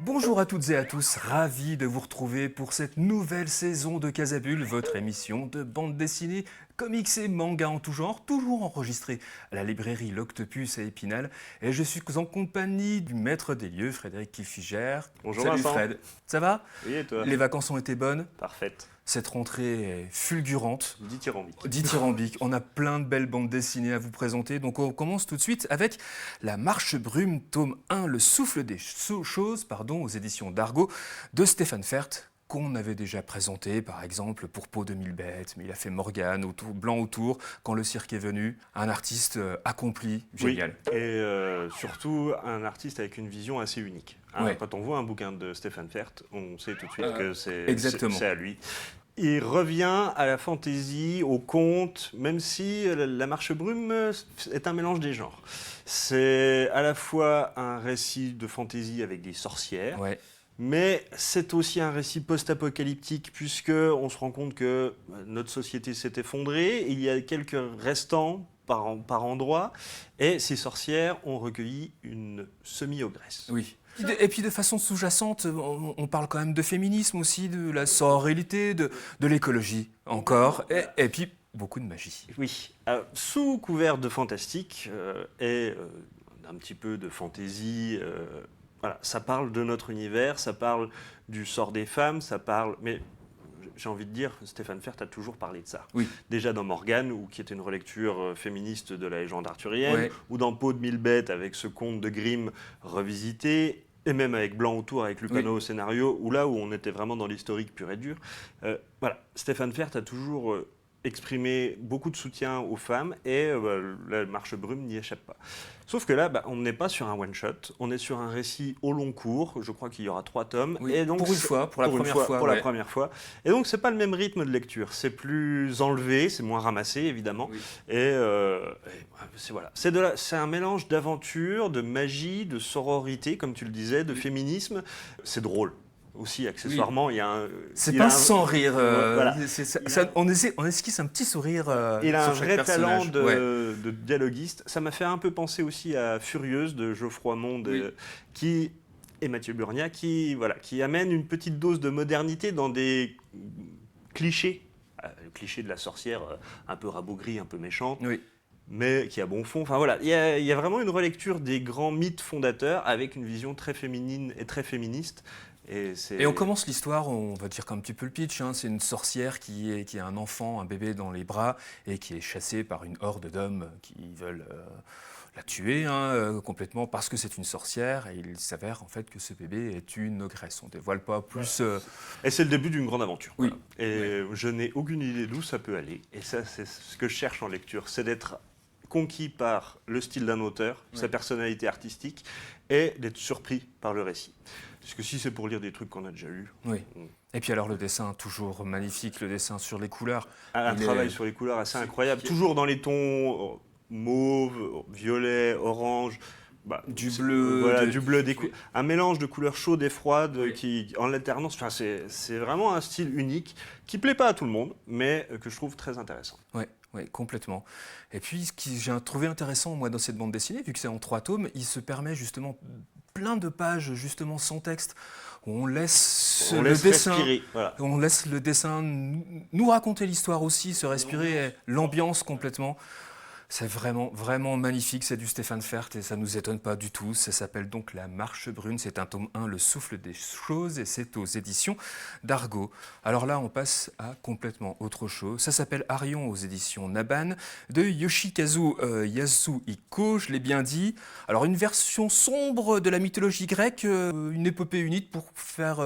Bonjour à toutes et à tous, ravi de vous retrouver pour cette nouvelle saison de Casabule, votre émission de bande dessinée, comics et manga en tout genre, toujours enregistrée à la librairie L'Octopus à Épinal. Et je suis en compagnie du maître des lieux, Frédéric Kiffigère. Bonjour Salut Vincent. Fred, ça va? Oui, et toi? Les vacances ont été bonnes? Parfaite. Cette rentrée est fulgurante. Dithyrambique. Dithyrambique. On a plein de belles bandes dessinées à vous présenter. Donc on commence tout de suite avec La Marche Brume, tome 1, Le souffle des choses, aux éditions d'Argo, de Stéphane Fert, qu'on avait déjà présenté, par exemple, pour Peau de mille bêtes, mais il a fait Morgane, Blanc autour, Quand le cirque est venu. Un artiste accompli, génial. Oui. Et surtout un artiste avec une vision assez unique. Hein, Ouais. Quand on voit un bouquin de Stéphane Fert, on sait tout de suite que exactement. c'est à lui. Il revient à la fantaisie, au conte, même si La Marche Brume est un mélange des genres. C'est à la fois un récit de fantaisie avec des sorcières, Ouais. mais c'est aussi un récit post-apocalyptique puisqu'on se rend compte que notre société s'est effondrée, il y a quelques restants par endroits, et ces sorcières ont recueilli une semi-ogresse. Oui. Et puis de façon sous-jacente, on parle quand même de féminisme aussi, de la sororité, de l'écologie encore, et puis beaucoup de magie. Oui, sous couvert de fantastique et d'un petit peu de fantaisie, voilà, ça parle de notre univers, ça parle du sort des femmes, ça parle... Mais j'ai envie de dire, Stéphane Fert a toujours parlé de ça. Oui. Déjà dans Morgane, qui était une relecture féministe de la légende arthurienne, Ouais. ou dans Peau de mille bêtes avec ce conte de Grimm revisité, et même avec Blanc autour, avec Lupano au scénario, où là où on était vraiment dans l'historique pur et dur. Voilà, Stéphane Fert a toujours exprimé beaucoup de soutien aux femmes, et La Marche Brume n'y échappe pas. Sauf que là, on n'est pas sur un one-shot, on est sur un récit au long cours, je crois qu'il y aura 3 tomes. Oui, Et donc, pour la première fois. Et donc, c'est pas le même rythme de lecture, c'est plus enlevé, c'est moins ramassé, évidemment. Oui. Et voilà. C'est un mélange d'aventure, de magie, de sororité, comme tu le disais, de féminisme. C'est drôle. Aussi, accessoirement, il y a un... C'est pas sans rire. Voilà. On esquisse un petit sourire. Il a sur un chaque vrai personnage. talent de dialoguiste. Ça m'a fait un peu penser aussi à Furieuse de Geoffroy Monde, et Mathieu Burnia, qui amène une petite dose de modernité dans des clichés. Le cliché de la sorcière un peu rabougrie, un peu méchante. Oui. Mais qui a bon fond. Enfin voilà, il y a vraiment une relecture des grands mythes fondateurs avec une vision très féminine et très féministe. Et on commence l'histoire, on va dire qu'un petit peu le pitch, hein, c'est une sorcière qui a un enfant, un bébé dans les bras et qui est chassée par une horde d'hommes qui veulent la tuer complètement parce que c'est une sorcière, et il s'avère en fait que ce bébé est une ogresse. On ne dévoile pas plus. Et c'est le début d'une grande aventure. Oui. Voilà. Et je n'ai aucune idée d'où ça peut aller. Et ça, c'est ce que je cherche en lecture, c'est d'être conquis par le style d'un auteur, sa personnalité artistique, et d'être surpris par le récit. Parce que si c'est pour lire des trucs qu'on a déjà lus... Oui. Et puis alors le dessin, toujours magnifique, le dessin sur les couleurs. Un travail sur les couleurs assez incroyable, toujours dans les tons mauve, violet, orange... du bleu. Voilà, du bleu, un mélange de couleurs chaudes et froides qui, en alternance, c'est vraiment un style unique qui plaît pas à tout le monde, mais que je trouve très intéressant. Oui, complètement. Et puis, ce que j'ai trouvé intéressant, moi, dans cette bande dessinée, vu que c'est en 3 tomes, il se permet justement plein de pages, justement, sans texte, où on laisse le dessin, respirer, voilà. on laisse le dessin nous raconter l'histoire aussi, se respirer, l'ambiance complètement. C'est vraiment, vraiment magnifique, c'est du Stéphane Fert et ça ne nous étonne pas du tout. Ça s'appelle donc La Marche Brune, c'est un tome 1, Le souffle des choses, et c'est aux éditions d'Argo. Alors là, on passe à complètement autre chose. Ça s'appelle Arion aux éditions Naban, de Yoshikazu Yasuhiko, je l'ai bien dit. Alors une version sombre de la mythologie grecque, une épopée unique pour faire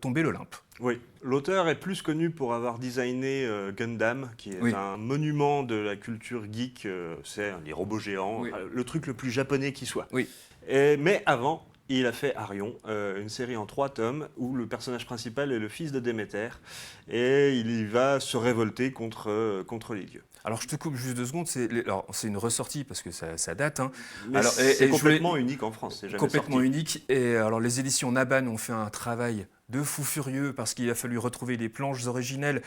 tomber l'Olympe. Oui, l'auteur est plus connu pour avoir designé Gundam, qui est un monument de la culture geek, c'est les robots géants, le truc le plus japonais qui soit. Oui. Mais avant, il a fait Arion, une série en 3 tomes, où le personnage principal est le fils de Déméter, et il y va se révolter contre les dieux. Alors, je te coupe juste 2 secondes. C'est une ressortie parce que ça date. Hein. Mais Alors, c'est complètement unique en France. C'est jamais complètement sorti. unique. Et alors, les éditions Naban ont fait un travail de fou furieux parce qu'il a fallu retrouver les planches originelles,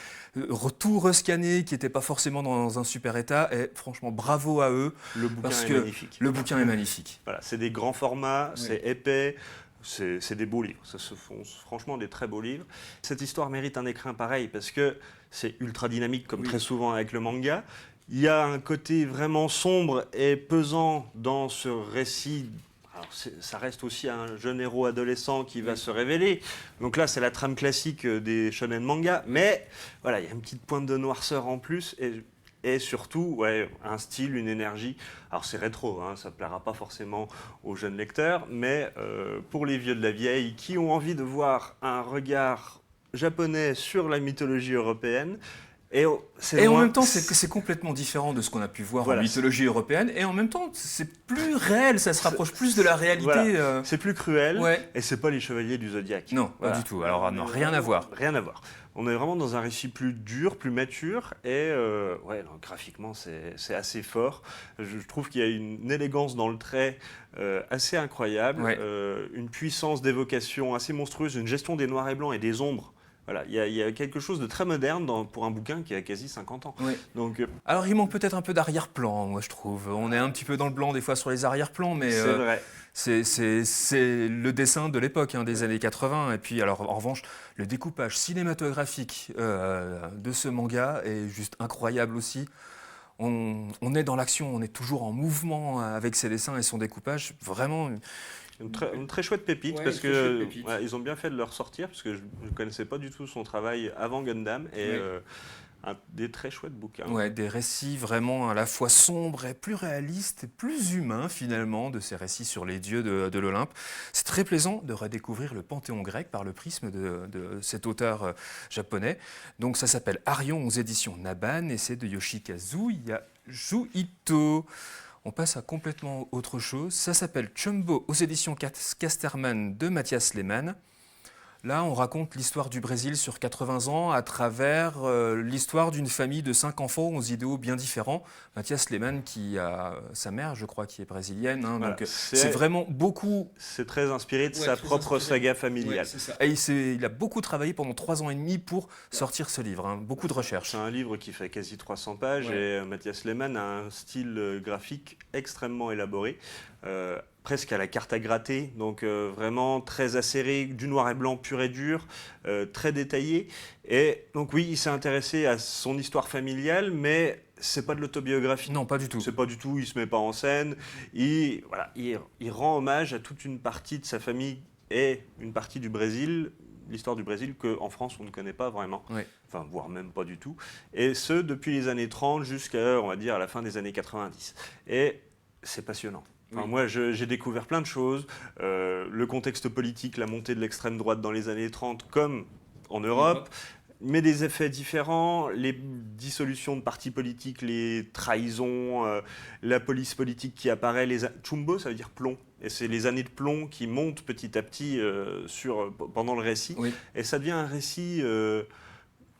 tout rescanner, qui n'étaient pas forcément dans un super état. Et franchement, bravo à eux. Le bouquin Parce est que magnifique. le bouquin est magnifique. Voilà, c'est des grands formats, Oui. c'est épais, c'est des beaux livres. Ça se font franchement des très beaux livres. Cette histoire mérite un écrin pareil parce que c'est ultra dynamique, comme Oui. très souvent avec le manga. Il y a un côté vraiment sombre et pesant dans ce récit. Alors, ça reste aussi un jeune héros adolescent qui va se révéler. Donc là, c'est la trame classique des shonen manga. Mais voilà, il y a une petite pointe de noirceur en plus. Et surtout, ouais, un style, une énergie. Alors c'est rétro, hein, ça ne plaira pas forcément aux jeunes lecteurs, mais pour les vieux de la vieille qui ont envie de voir un regard japonais sur la mythologie européenne. Et en même temps, c'est complètement différent de ce qu'on a pu voir en mythologie européenne. Et en même temps, c'est plus réel, ça se rapproche plus de la réalité. Voilà. C'est plus cruel, ouais. Et c'est pas les chevaliers du Zodiaque. Non, pas du tout. Alors, non, rien à voir. Rien à voir. On est vraiment dans un récit plus dur, plus mature, et graphiquement, c'est assez fort. Je trouve qu'il y a une élégance dans le trait assez incroyable, une puissance d'évocation assez monstrueuse, une gestion des noirs et blancs et des ombres. Voilà, il y a quelque chose de très moderne pour un bouquin qui a quasi 50 ans. Oui. Donc, alors, il manque peut-être un peu d'arrière-plan, moi, je trouve. On est un petit peu dans le blanc, des fois, sur les arrière-plans, mais c'est vrai. C'est le dessin de l'époque, hein, des années 80. Et puis, alors, en revanche, le découpage cinématographique de ce manga est juste incroyable aussi. On est dans l'action, on est toujours en mouvement avec ses dessins et son découpage. Vraiment... Une très chouette pépite, parce que ils ont bien fait de le ressortir, parce que je ne connaissais pas du tout son travail avant Gundam, et des très chouettes bouquins. Ouais, des récits vraiment à la fois sombres et plus réalistes et plus humains finalement, de ces récits sur les dieux de l'Olympe. C'est très plaisant de redécouvrir le panthéon grec par le prisme de cet auteur japonais. Donc ça s'appelle Arion aux éditions Naban et c'est de Yoshikazu Yasuhito. On passe à complètement autre chose. Ça s'appelle Chumbo aux éditions Casterman de Mathias Lehmann. Là, on raconte l'histoire du Brésil sur 80 ans à travers l'histoire d'une famille de 5 enfants aux idéaux bien différents. Mathias Lehmann, qui a sa mère, je crois, qui est brésilienne. Hein, voilà, donc c'est vraiment beaucoup... C'est très inspiré de sa propre saga familiale. Ouais, ça. Et il a beaucoup travaillé pendant 3 ans et demi pour sortir ce livre. Hein, beaucoup de recherches. C'est un livre qui fait quasi 300 pages et Mathias Lehmann a un style graphique extrêmement élaboré. Presque à la carte à gratter, donc vraiment très acéré, du noir et blanc pur et dur, très détaillé. Et donc oui, il s'est intéressé à son histoire familiale, mais c'est pas de l'autobiographie. Non, pas du tout. C'est pas du tout, il se met pas en scène. Il rend hommage à toute une partie de sa famille et une partie du Brésil, l'histoire du Brésil qu'en France on ne connaît pas vraiment, enfin voire même pas du tout. Et ce depuis les années 30 jusqu'à, on va dire, à la fin des années 90. Et c'est passionnant. Enfin, moi, j'ai découvert plein de choses. Le contexte politique, la montée de l'extrême droite dans les années 30, comme en Europe, mais des effets différents, les dissolutions de partis politiques, les trahisons, la police politique qui apparaît, Chumbo, ça veut dire plomb. Et c'est les années de plomb qui montent petit à petit pendant le récit. Oui. Et ça devient un récit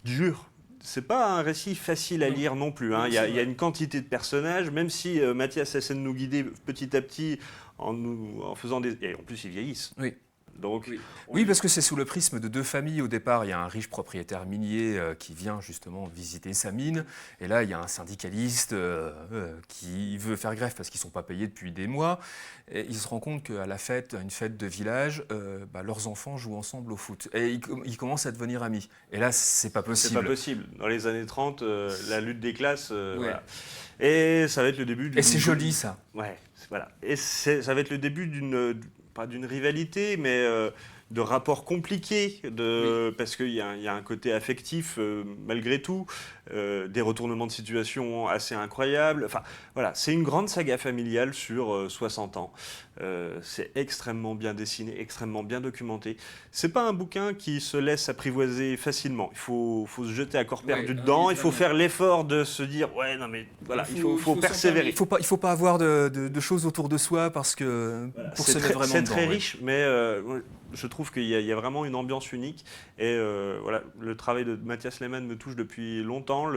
dur. C'est pas un récit facile à lire non plus. Hein. Il y a une quantité de personnages, même si Mathias essaie de nous guider petit à petit en faisant des... Et en plus, ils vieillissent. Oui. Donc, oui, parce que c'est sous le prisme de 2 familles. Au départ, il y a un riche propriétaire minier qui vient justement visiter sa mine. Et là, il y a un syndicaliste qui veut faire grève parce qu'ils ne sont pas payés depuis des mois. Et il se rend compte qu'à une fête de village, leurs enfants jouent ensemble au foot. Et ils commencent à devenir amis. Et là, c'est pas possible. C'est pas possible. Dans les années 30, la lutte des classes, voilà. Et ça va être le début... Et c'est joli, ça. Ouais, voilà. Et ça va être le début pas d'une rivalité, mais de rapports compliqués, parce qu'il y a un côté affectif malgré tout, des retournements de situation assez incroyables. Enfin, voilà, c'est une grande saga familiale sur 60 ans. C'est extrêmement bien dessiné, extrêmement bien documenté. C'est pas un bouquin qui se laisse apprivoiser facilement. Il faut se jeter à corps perdu dedans. Il faut faire l'effort de se dire, ouais, non mais voilà, il faut persévérer. Il faut pas avoir de choses autour de soi parce que pour se mettre vraiment c'est dedans. très riche, mais je trouve qu'il y a vraiment une ambiance unique. Et voilà, le travail de Mathias Lehmann me touche depuis longtemps.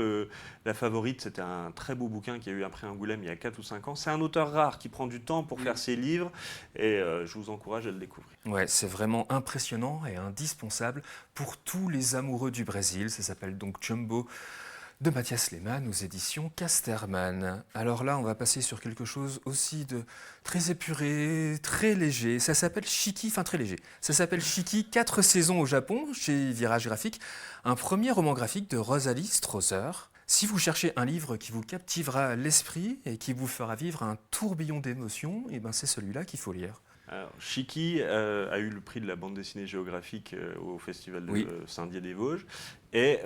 La Favorite, c'était un très beau bouquin qui a eu un prix Angoulême il y a 4 ou 5 ans. C'est un auteur rare qui prend du temps pour faire ses livres et je vous encourage à le découvrir. Ouais, c'est vraiment impressionnant et indispensable pour tous les amoureux du Brésil. Ça s'appelle donc Jumbo de Mathias Lehmann aux éditions Casterman. Alors là, on va passer sur quelque chose aussi de très épuré, très léger. Ça s'appelle Shiki, enfin très léger. Ça s'appelle Shiki, 4 saisons au Japon, chez Virage Graphique. Un premier roman graphique de Rosalie Strasser. Si vous cherchez un livre qui vous captivera l'esprit et qui vous fera vivre un tourbillon d'émotions, eh ben c'est celui-là qu'il faut lire. Alors, Shiki a eu le prix de la bande dessinée géographique au Festival de Saint-Dié-des-Vosges. Et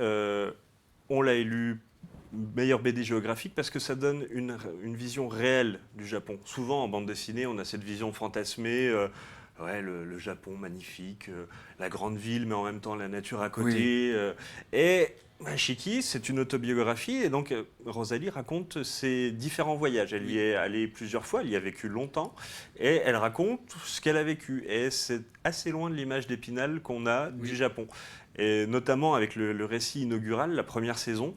on l'a élu meilleur BD géographique parce que ça donne une vision réelle du Japon. Souvent, en bande dessinée, on a cette vision fantasmée. Le Japon magnifique, la grande ville, mais en même temps la nature à côté. Et Shiki, c'est une autobiographie, et donc Rosalie raconte ses différents voyages. Elle y est allée plusieurs fois, elle y a vécu longtemps, et elle raconte ce qu'elle a vécu. Et c'est assez loin de l'image d'Épinal qu'on a du Japon. Et notamment avec le récit inaugural, la première saison.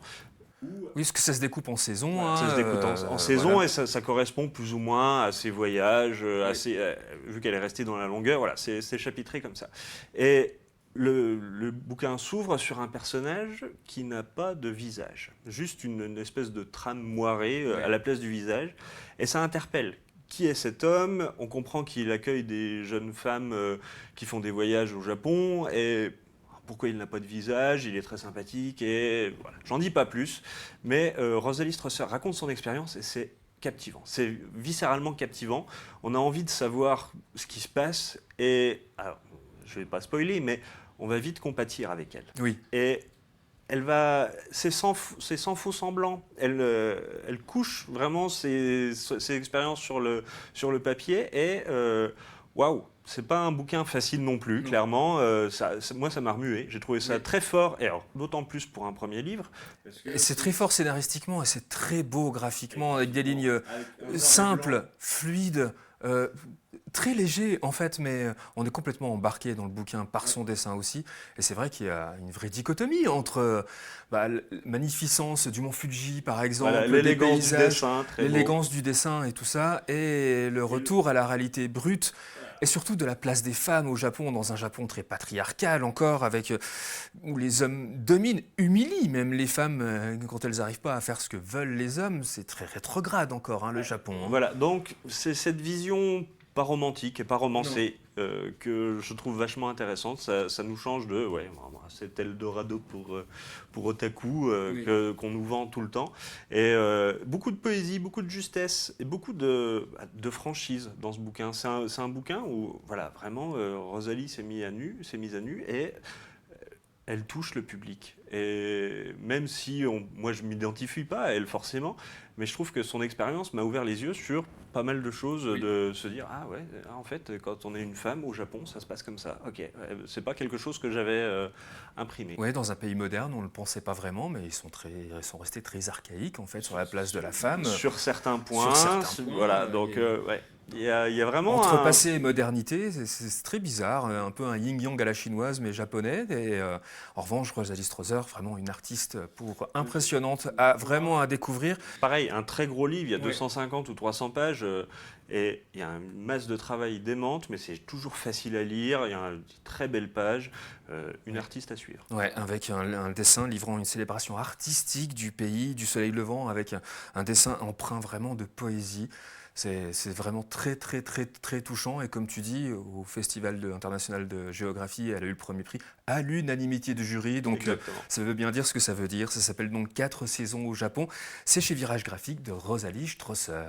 Oui, parce que ça se découpe en saison. Ça se découpe en saison, voilà. Et ça correspond plus ou moins à ses voyages, vu qu'elle est restée dans la longueur. Voilà, c'est chapitré comme ça. Et le bouquin s'ouvre sur un personnage qui n'a pas de visage, juste une espèce de trame moirée à la place du visage, et ça interpelle. Qui est cet homme? On comprend qu'il accueille des jeunes femmes qui font des voyages au Japon, et pourquoi il n'a pas de visage? Il est très sympathique, et voilà. J'en dis pas plus, mais Rosalie Strasser raconte son expérience, et c'est captivant, c'est viscéralement captivant. On a envie de savoir ce qui se passe, et alors, je vais pas spoiler, mais on va vite compatir avec elle. Oui. Et c'est sans faux semblant. Elle couche vraiment ses expériences sur le papier, et waouh, c'est pas un bouquin facile non plus, clairement. Moi, ça m'a remué. J'ai trouvé ça très fort, et alors, d'autant plus pour un premier livre. C'est très fort scénaristiquement et c'est très beau graphiquement, avec des lignes simples, fluides. Très léger en fait, mais on est complètement embarqué dans le bouquin par son dessin aussi. Et c'est vrai qu'il y a une vraie dichotomie entre la magnificence du mont Fuji par exemple, voilà, l'élégance du dessin, l'élégance du dessin et tout ça, et le retour à la réalité brute. Et surtout de la place des femmes au Japon, dans un Japon très patriarcal encore, où les hommes dominent, humilient même les femmes quand elles n'arrivent pas à faire ce que veulent les hommes. C'est très rétrograde encore, le Japon. Voilà, donc c'est cette vision pas romantique et pas romancée que je trouve vachement intéressante. Ça nous change de... c'est Eldorado pour otaku qu'on nous vend tout le temps. Et beaucoup de poésie, beaucoup de justesse et beaucoup de franchise dans ce bouquin. C'est un bouquin où vraiment Rosalie s'est mise à nu et elle touche le public. Et même si moi je ne m'identifie pas à elle forcément, mais je trouve que son expérience m'a ouvert les yeux sur pas mal de choses, de se dire en fait quand on est une femme au Japon ça se passe comme ça. Ok, c'est pas quelque chose que j'avais imprimé. Ouais, dans un pays moderne on ne le pensait pas vraiment, mais ils sont restés très archaïques en fait sur la place de la femme. Sur certains points. Voilà, donc il y a vraiment entre passé et modernité, c'est très bizarre, un peu un yin-yang à la chinoise mais japonais. Et en revanche, Rosalie Strasser, vraiment une artiste impressionnante, vraiment à découvrir. Pareil, un très gros livre, il y a 250 ou 300 pages, et il y a une masse de travail démente, mais c'est toujours facile à lire, il y a une très belle page, une artiste à suivre. Ouais, avec un dessin livrant une célébration artistique du pays, du soleil levant, avec un dessin empreint vraiment de poésie. C'est vraiment très, très, très, très touchant. Et comme tu dis, au Festival international de géographie, elle a eu le premier prix à l'unanimité du jury. Donc ça veut bien dire ce que ça veut dire. Ça s'appelle donc 4 saisons au Japon. C'est chez Virage Graphique de Rosalie Strasser.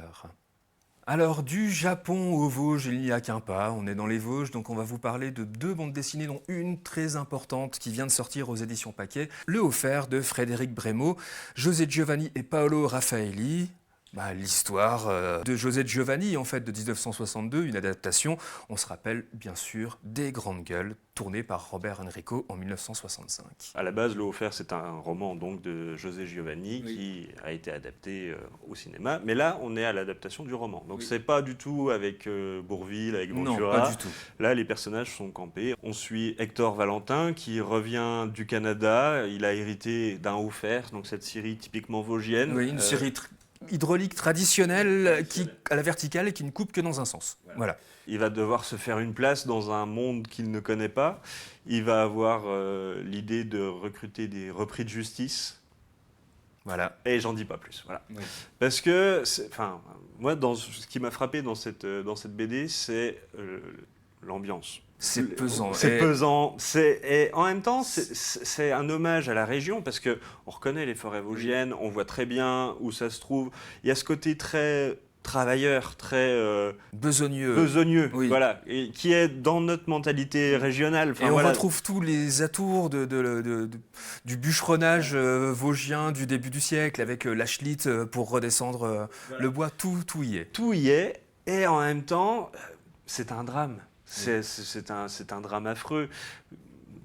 Alors, du Japon aux Vosges, il n'y a qu'un pas. On est dans les Vosges, donc on va vous parler de 2 bandes dessinées, dont une très importante qui vient de sortir aux éditions Paquet, Le Haut Fer de Frédéric Brémaud, José Giovanni et Paolo Raffaelli. L'histoire de José Giovanni, en fait, de 1962, une adaptation, on se rappelle bien sûr des Grandes Gueules, tournée par Robert Enrico en 1965. À la base, Le Haut-Fer, c'est un roman donc de José Giovanni qui a été adapté au cinéma. Mais là, on est à l'adaptation du roman. Donc c'est pas du tout avec Bourvil, avec Ventura. Non, pas du tout. Là, les personnages sont campés. On suit Hector Valentin qui revient du Canada. Il a hérité d'un Haut-Fer, donc cette scierie typiquement vosgienne. Oui, une scierie hydraulique traditionnelle qui, à la verticale et qui ne coupe que dans un sens. Voilà. Il va devoir se faire une place dans un monde qu'il ne connaît pas. Il va avoir l'idée de recruter des repris de justice. Voilà. Et j'en dis pas plus. Voilà. Oui. Parce que, moi, ce qui m'a frappé dans cette BD, c'est l'ambiance. C'est pesant. C'est pesant. Et en même temps, c'est un hommage à la région parce qu'on reconnaît les forêts vosgiennes, on voit très bien où ça se trouve. Il y a ce côté très travailleur, très besogneux, oui. Voilà, et qui est dans notre mentalité régionale. Et on retrouve tous les atours du bûcheronnage vosgien du début du siècle, avec la Schlitt pour redescendre le bois, tout y est. Tout y est, et en même temps, c'est un drame. C'est un drame affreux.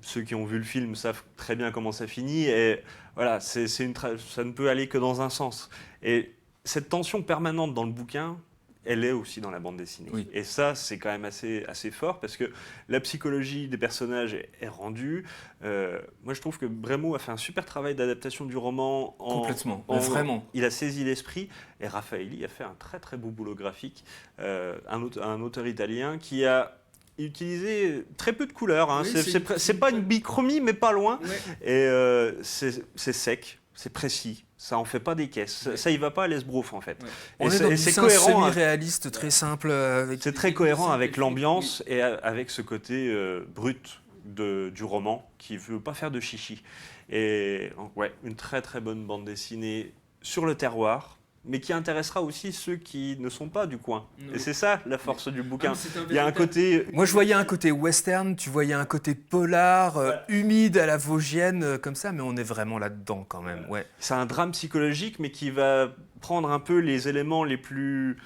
Ceux qui ont vu le film savent très bien comment ça finit, et voilà, ça ne peut aller que dans un sens. Et cette tension permanente dans le bouquin, elle est aussi dans la bande dessinée. Oui. Et ça, c'est quand même assez fort, parce que la psychologie des personnages est rendue. Moi, je trouve que Bremo a fait un super travail d'adaptation du roman. Complètement, vraiment. Il a saisi l'esprit, et Raffaelli a fait un très très beau boulot graphique. Un auteur italien qui a utilisé très peu de couleurs. Hein. Oui, c'est pas une bichromie, mais pas loin. Ouais. Et c'est sec, c'est précis. Ça en fait pas des caisses. Ça y va pas à l'esbrouf en fait. Ouais. Et On est dans du cohérent. Semi-réaliste, très simple. C'est très cohérent avec l'ambiance et avec ce côté brut du roman qui veut pas faire de chichi. Et donc, une très très bonne bande dessinée sur le terroir, mais qui intéressera aussi ceux qui ne sont pas du coin. Non. Et c'est ça la force du bouquin. Il y a un côté... Moi, je voyais un côté western, tu voyais un côté polar, humide à la vosgienne, comme ça, mais on est vraiment là-dedans quand même. Ouais. C'est un drame psychologique, mais qui va prendre un peu les éléments les plus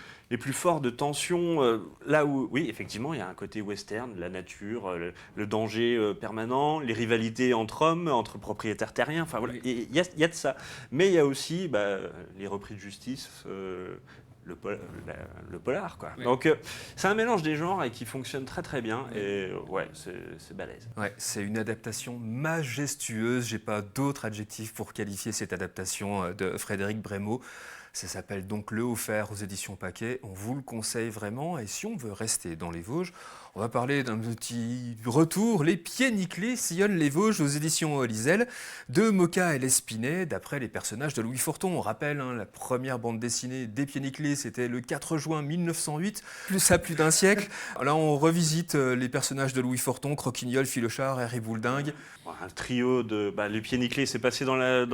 forts de tension, là où, oui, effectivement, il y a un côté western, la nature, le danger permanent, les rivalités entre hommes, entre propriétaires terriens, enfin voilà, il y a de ça. Mais il y a aussi les repris de justice, le polar, quoi. Oui. Donc, c'est un mélange des genres et qui fonctionne très très bien, et c'est balèze. Ouais, c'est une adaptation majestueuse, j'ai pas d'autres adjectifs pour qualifier cette adaptation de Frédéric Bremo. Ça s'appelle donc Le Haut-Fer aux éditions Paquet. On vous le conseille vraiment. Et si on veut rester dans les Vosges, on va parler d'un petit retour. Les Pieds Nickelés sillonnent les Vosges aux éditions Lisel de Moka et L'Espinet, d'après les personnages de Louis Forton. On rappelle, la première bande dessinée des Pieds Nickelés, c'était le 4 juin 1908, plus d'un siècle. Là, on revisite les personnages de Louis Forton, Croquignol, Filochard, Harry Bouldingue. Un trio de... les Pieds Nickelés, c'est passé dans le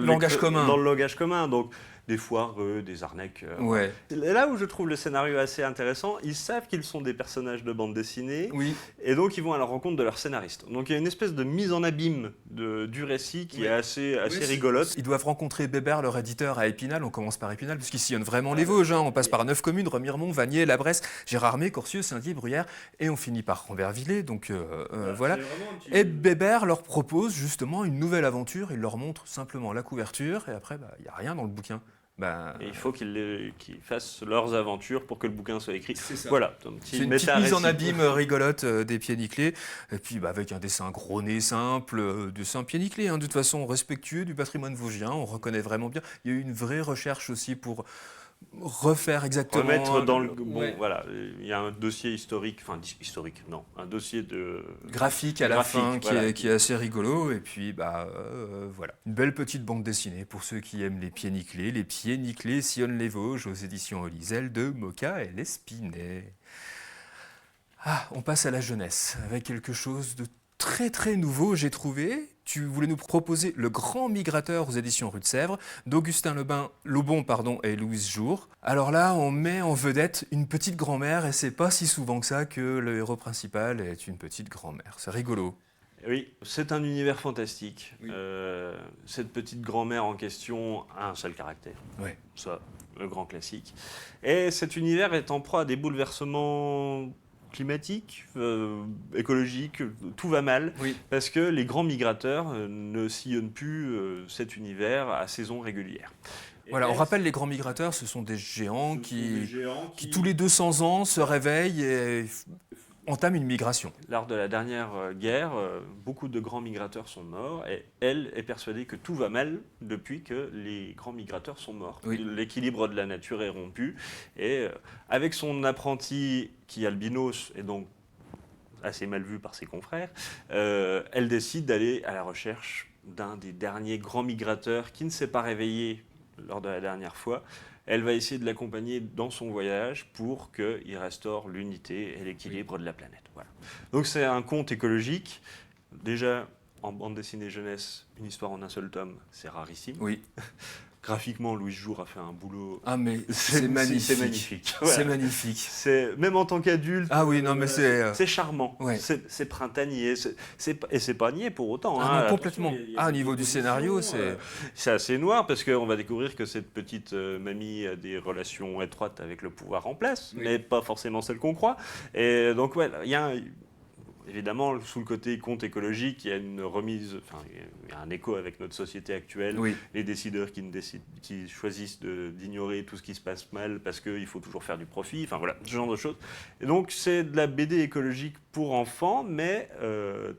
langage commun. Dans le langage commun, donc des foireux, des arnaqueurs. Ouais. Là où je trouve le scénario assez intéressant, ils savent qu'ils sont des personnages de bande dessinée, Oui. et donc ils vont à la rencontre de leur scénariste. Donc il y a une espèce de mise en abîme du récit qui est assez rigolote. Ils doivent rencontrer Bébert, leur éditeur, à Épinal. On commence par Épinal, puisqu'ils sillonnent vraiment les Vosges. On passe par 9 communes, Remiremont, Vanier, La Bresse, Gérardmer, Corcieux, Saint-Dié, Bruyères, et on finit par Rambervillers. Donc voilà. Et Bébert leur propose justement une nouvelle aventure. Il leur montre simplement la couverture, et après, il n'y a rien dans le bouquin. Et il faut qu'ils fassent leurs aventures pour que le bouquin soit écrit. C'est ça. Voilà, c'est une petite mise en abîme rigolote des Pieds Nickelés, et puis avec un dessin gros nez simple, dessin Pieds Nickelés, de toute façon respectueux du patrimoine vosgien, on reconnaît vraiment bien. Il y a eu une vraie recherche aussi pour refaire exactement... Remettre dans le... voilà, il y a un dossier un dossier de... graphique à la fin qui est assez rigolo, et puis voilà. Une belle petite bande dessinée pour ceux qui aiment les Pieds Nickelés. Les Pieds Nickelés sillonnent les Vosges aux éditions Lisel de Moka et L'Espinet. On passe à la jeunesse, avec quelque chose de très très nouveau, j'ai trouvé. Tu voulais nous proposer Le Grand Migrateur aux éditions Rue de Sèvres, d'Augustin Lobon et Louise Jour. Alors là, on met en vedette une petite grand-mère, et c'est pas si souvent que ça que le héros principal est une petite grand-mère. C'est rigolo. Oui, c'est un univers fantastique. Oui. Cette petite grand-mère en question a un seul caractère. Ouais. Ça, le grand classique. Et cet univers est en proie à des bouleversements climatiques, écologiques, tout va mal, Oui. parce que les grands migrateurs ne sillonnent plus cet univers à saison régulière. Voilà, on rappelle les grands migrateurs, ce sont des géants qui tous les 200 ans se réveillent et entament une migration. Lors de la dernière guerre, beaucoup de grands migrateurs sont morts et elle est persuadée que tout va mal depuis que les grands migrateurs sont morts. Oui. L'équilibre de la nature est rompu et avec son apprenti qui est albinos et donc assez mal vu par ses confrères, elle décide d'aller à la recherche d'un des derniers grands migrateurs qui ne s'est pas réveillé lors de la dernière fois. Elle va essayer de l'accompagner dans son voyage pour qu'il restaure l'unité et l'équilibre de la planète. Voilà. Donc c'est un conte écologique. Déjà, en bande dessinée jeunesse, une histoire en un seul tome, c'est rarissime. Oui. Graphiquement, Louis Jour a fait un boulot... Ah mais c'est magnifique. C'est magnifique. Voilà. C'est magnifique. Même en tant qu'adulte, ah oui, non, mais c'est charmant. Ouais. C'est printanier. Et c'est pas niais pour autant. Ah non, complètement. Au niveau du scénario, c'est assez noir parce qu'on va découvrir que cette petite mamie a des relations étroites avec le pouvoir en place, mais pas forcément celles qu'on croit. Et donc, ouais, il y a évidemment, sous le côté conte écologique, il y a une remise, il y a un écho avec notre société actuelle, les décideurs qui choisissent d'ignorer tout ce qui se passe mal parce qu'il faut toujours faire du profit, enfin voilà, ce genre de choses. Et donc c'est de la BD écologique pour enfants, mais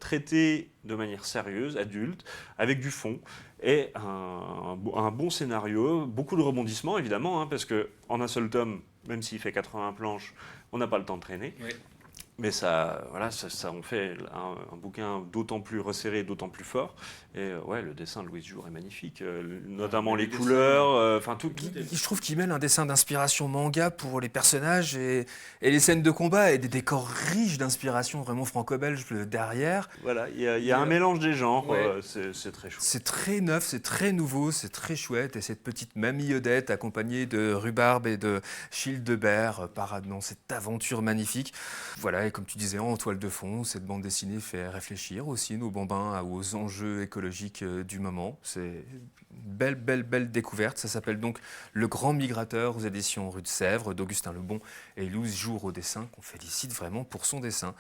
traitée de manière sérieuse, adulte, avec du fond. Et un bon scénario, beaucoup de rebondissements évidemment, parce qu'en un seul tome, même s'il fait 80 planches, on n'a pas le temps de traîner. Oui. Mais ça en fait un bouquin d'autant plus resserré, d'autant plus fort. Et le dessin de Louis Jour est magnifique, notamment les couleurs, tout. Je trouve qu'il mêle un dessin d'inspiration manga pour les personnages et les scènes de combat et des décors riches d'inspiration vraiment franco-belge derrière. Voilà, il y a un mélange des genres, c'est très chouette. C'est très neuf, c'est très nouveau, c'est très chouette. Et cette petite mamie Odette accompagnée de Rhubarbe et de Childebert parade dans cette aventure magnifique. Voilà, et comme tu disais, en toile de fond, cette bande dessinée fait réfléchir aussi nos bambins aux enjeux écologiques du moment. C'est une belle découverte. Ça s'appelle donc Le Grand Migrateur aux éditions Rue de Sèvres d'Augustin Lebon et Louise Jour au dessin, qu'on félicite vraiment pour son dessin.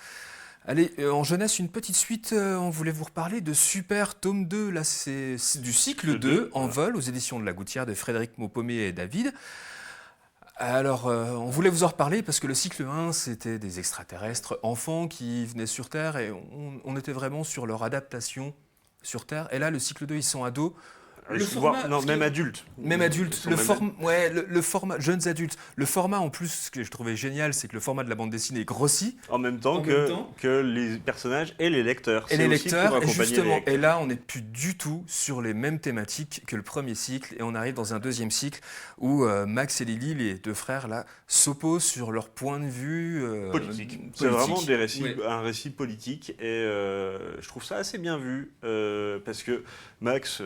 Allez, en jeunesse, une petite suite, on voulait vous reparler de Super Tome 2. Là, c'est du cycle 2 en vol aux éditions de La Gouttière de Frédéric Maupomer et David. Alors, on voulait vous en reparler parce que le cycle 1, c'était des extraterrestres enfants qui venaient sur Terre et on était vraiment sur leur adaptation sur Terre. Et là, le cycle 2, ils sont ados. Même adultes. Même adultes. Le format, jeunes adultes. Le format, en plus, ce que je trouvais génial, c'est que le format de la bande dessinée grossit. En même temps que les personnages et les lecteurs. Et les lecteurs, et justement. Et là, on n'est plus du tout sur les mêmes thématiques que le premier cycle. Et on arrive dans un deuxième cycle où Max et Lily, les deux frères, là, s'opposent sur leur point de vue politique. C'est vraiment un récit politique. Et je trouve ça assez bien vu. Parce que Max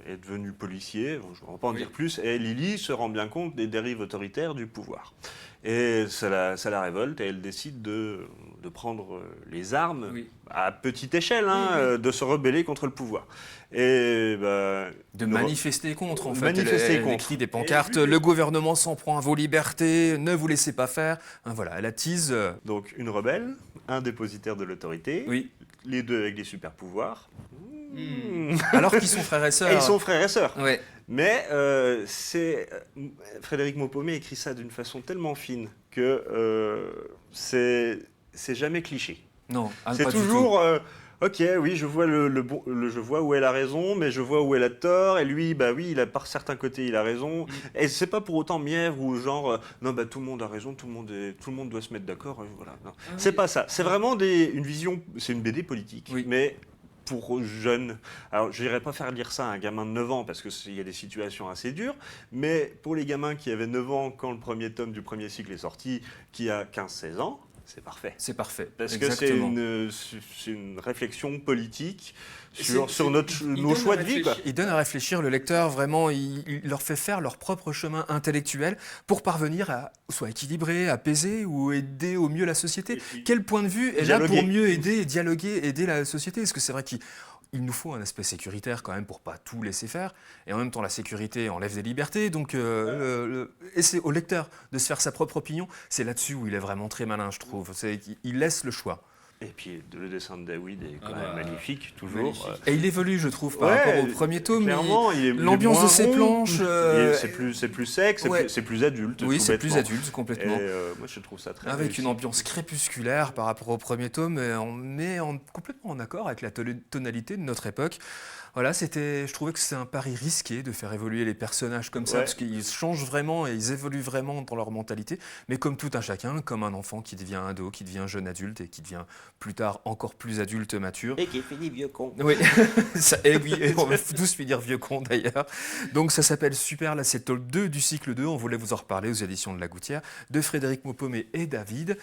est devenu policier, je ne vais pas en dire plus, et Lily se rend bien compte des dérives autoritaires du pouvoir. Et ça la révolte, et elle décide de prendre les armes à petite échelle, de se rebeller contre le pouvoir. Et de manifester contre, en fait. Elle écrit des pancartes, le gouvernement s'en prend à vos libertés, ne vous laissez pas faire. Voilà, elle attise. Donc une rebelle, un dépositaire de l'autorité, les deux avec des super pouvoirs. Alors qu'ils sont frères et sœurs. Et ils sont frères et sœurs. Ouais. Mais Frédéric Maupomer écrit ça d'une façon tellement fine que c'est jamais cliché. Non, c'est toujours ok, oui, je vois je vois où elle a raison, mais je vois où elle a tort. Et lui, il a par certains côtés, il a raison. Et c'est pas pour autant mièvre ou genre non, tout le monde a raison, tout le monde doit se mettre d'accord. Voilà. Non. C'est pas ça. C'est vraiment une vision. C'est une BD politique, mais pour jeunes. Alors, je n'irais pas faire lire ça à un gamin de 9 ans parce qu'il y a des situations assez dures, mais pour les gamins qui avaient 9 ans quand le premier tome du premier cycle est sorti, qui a 15-16 ans, C'est parfait. C'est parfait. Parce Exactement. que c'est une réflexion politique sur nos choix de vie. Quoi. Il donne à réfléchir le lecteur, vraiment, il leur fait faire leur propre chemin intellectuel pour parvenir à soit équilibrer, apaiser ou aider au mieux la société. Quel point de vue est là pour mieux aider, dialoguer, aider la société? Parce que c'est vrai qu'il nous faut un aspect sécuritaire quand même pour pas tout laisser faire. Et en même temps, la sécurité enlève des libertés. Donc, et c'est au lecteur de se faire sa propre opinion. C'est là-dessus où il est vraiment très malin, je trouve. Il laisse le choix. Et puis le dessin de David est quand même magnifique, toujours. Magnifique. Et il évolue, je trouve, par rapport au premier tome. Clairement, l'ambiance de ses planches. C'est plus sec, c'est plus adulte. Oui, c'est plus adulte, complètement. Et, moi, je trouve ça très avec réussi. une ambiance crépusculaire par rapport au premier tome, mais complètement en accord avec la tonalité de notre époque. Voilà, je trouvais que c'est un pari risqué de faire évoluer les personnages comme ça, parce qu'ils changent vraiment et ils évoluent vraiment dans leur mentalité, mais comme tout un chacun, comme un enfant qui devient ado, qui devient jeune adulte et qui devient plus tard encore plus adulte mature. Et qui finit vieux con. Oui, et on va tous finir vieux con d'ailleurs. Donc ça s'appelle Super, là c'est le tome 2 du cycle 2, on voulait vous en reparler aux éditions de La Gouttière, de Frédéric Maupomé et David.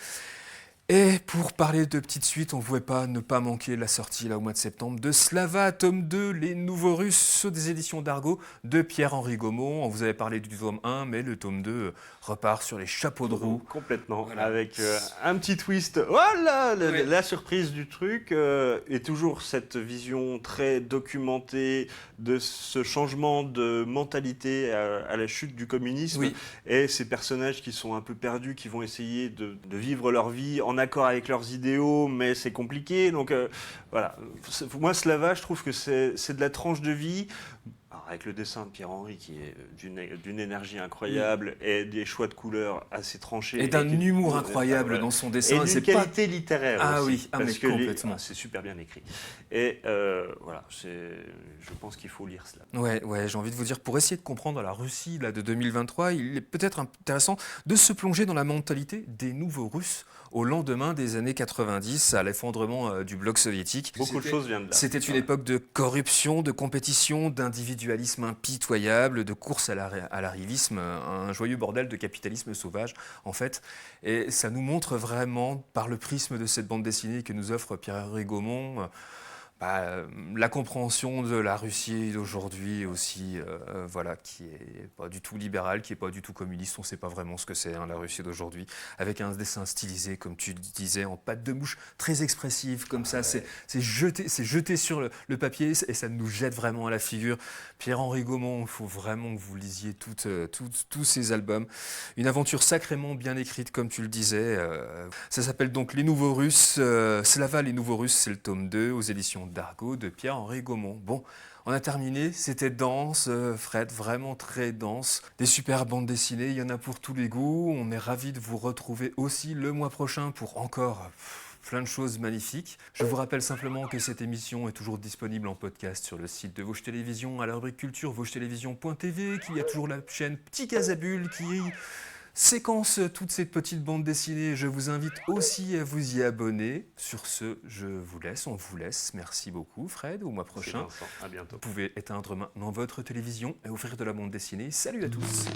Et pour parler de petites suites, on ne pouvait pas ne pas manquer la sortie là au mois de septembre de Slava, tome 2, Les Nouveaux Russes, des éditions d'Argo, de Pierre-Henri Gaumont. On vous avait parlé du tome 1, mais le tome 2 repart sur les chapeaux de roue. Complètement, Voilà. avec un petit twist. Voilà, la surprise du truc. Et toujours cette vision très documentée de ce changement de mentalité à la chute du communisme. Oui. Et ces personnages qui sont un peu perdus, qui vont essayer de vivre leur vie en accord avec leurs idéaux, mais c'est compliqué. Donc voilà, moi Slava, je trouve que c'est de la tranche de vie. Alors, avec le dessin de Pierre-Henri qui est d'une énergie incroyable et des choix de couleurs assez tranchés. Et d'un humour incroyable dans son dessin. Et d'une qualité littéraire aussi. Mais parce que complètement. c'est super bien écrit. Et voilà, je pense qu'il faut lire cela. Ouais, j'ai envie de vous dire, pour essayer de comprendre la Russie là, de 2023, il est peut-être intéressant de se plonger dans la mentalité des nouveaux Russes au lendemain des années 90, à l'effondrement du bloc soviétique. Beaucoup de choses viennent de là. C'était une époque de corruption, de compétition, d'individualisme impitoyable, de course à l'arrivisme, un joyeux bordel de capitalisme sauvage, en fait. Et ça nous montre vraiment, par le prisme de cette bande dessinée que nous offre Pierre-Henri Gaumont, la compréhension de la Russie d'aujourd'hui aussi, voilà, qui est pas du tout libérale, qui est pas du tout communiste. On ne sait pas vraiment ce que c'est, la Russie d'aujourd'hui, avec un dessin stylisé, comme tu disais, en patte de mouche, très expressive, comme ça. C'est jeté sur le papier et ça nous jette vraiment à la figure. Pierre-Henri Gaumont, il faut vraiment que vous lisiez tous ces albums. Une aventure sacrément bien écrite, comme tu le disais. Ça s'appelle donc Les Nouveaux Russes. Slava, Les Nouveaux Russes, c'est le tome 2 aux éditions d'Argo de Pierre-Henri Gaumont. Bon, on a terminé, c'était dense, Fred, vraiment très dense. Des super bandes dessinées, il y en a pour tous les goûts. On est ravis de vous retrouver aussi le mois prochain pour encore plein de choses magnifiques. Je vous rappelle simplement que cette émission est toujours disponible en podcast sur le site de Vosges Télévisions, à la rubrique culture, vosgestélévisions.tv, qu'il y a toujours la chaîne Petit Casabule qui séquence toutes ces petites bandes dessinées. Je vous invite aussi à vous y abonner. Sur ce, on vous laisse. Merci beaucoup Fred, au mois prochain. À bientôt. Vous pouvez éteindre maintenant votre télévision et offrir de la bande dessinée. Salut à tous.